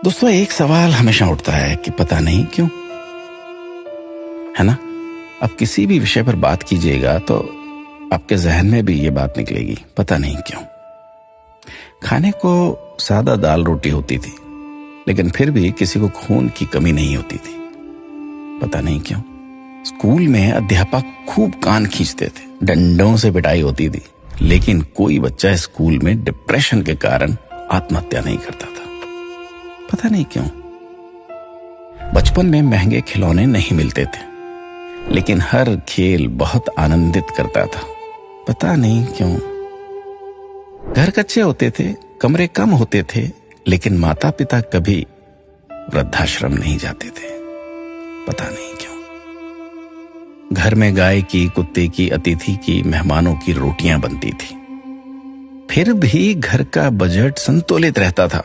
दोस्तों, एक सवाल हमेशा उठता है कि पता नहीं क्यों, है ना। अब किसी भी विषय पर बात कीजिएगा तो आपके जहन में भी ये बात निकलेगी, पता नहीं क्यों। खाने को सादा दाल रोटी होती थी, लेकिन फिर भी किसी को खून की कमी नहीं होती थी, पता नहीं क्यों। स्कूल में अध्यापक खूब कान खींचते थे, डंडों से पिटाई होती थी, लेकिन कोई बच्चा स्कूल में डिप्रेशन के कारण आत्महत्या नहीं करता था, पता नहीं क्यों। बचपन में महंगे खिलौने नहीं मिलते थे, लेकिन हर खेल बहुत आनंदित करता था, पता नहीं क्यों। घर कच्चे होते थे, कमरे कम होते थे, लेकिन माता पिता कभी वृद्धाश्रम नहीं जाते थे, पता नहीं क्यों। घर में गाय की, कुत्ते की, अतिथि की, मेहमानों की रोटियां बनती थी, फिर भी घर का बजट संतुलित रहता था।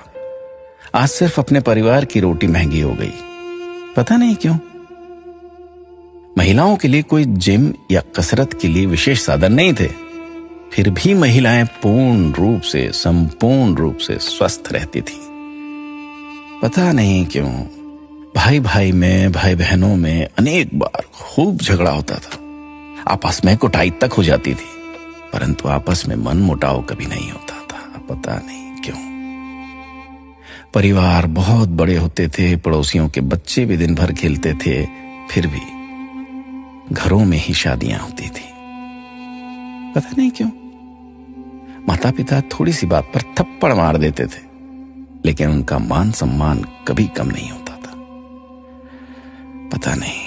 आज सिर्फ अपने परिवार की रोटी महंगी हो गई, पता नहीं क्यों। महिलाओं के लिए कोई जिम या कसरत के लिए विशेष साधन नहीं थे, फिर भी महिलाएं पूर्ण रूप से, संपूर्ण रूप से स्वस्थ रहती थी, पता नहीं क्यों। भाई भाई में, भाई बहनों में अनेक बार खूब झगड़ा होता था, आपस में कुटाई तक हो जाती थी, परंतु आपस में मन मुटाव कभी नहीं होता था, पता नहीं क्यों। परिवार बहुत बड़े होते थे, पड़ोसियों के बच्चे भी दिन भर खेलते थे, फिर भी घरों में ही शादियां होती थी, पता नहीं क्यों। माता पिता थोड़ी सी बात पर थप्पड़ मार देते थे, लेकिन उनका मान सम्मान कभी कम नहीं होता था, पता नहीं।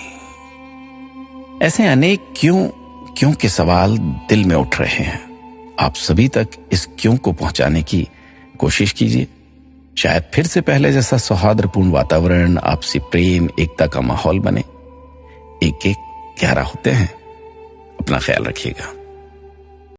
ऐसे अनेक क्यों के सवाल दिल में उठ रहे हैं। आप सभी तक इस क्यों को पहुंचाने की कोशिश कीजिए। शायद फिर से पहले जैसा सौहार्दपूर्ण वातावरण, आपसी प्रेम, एकता का माहौल बने। एक एक 11 होते हैं। अपना ख्याल रखिएगा।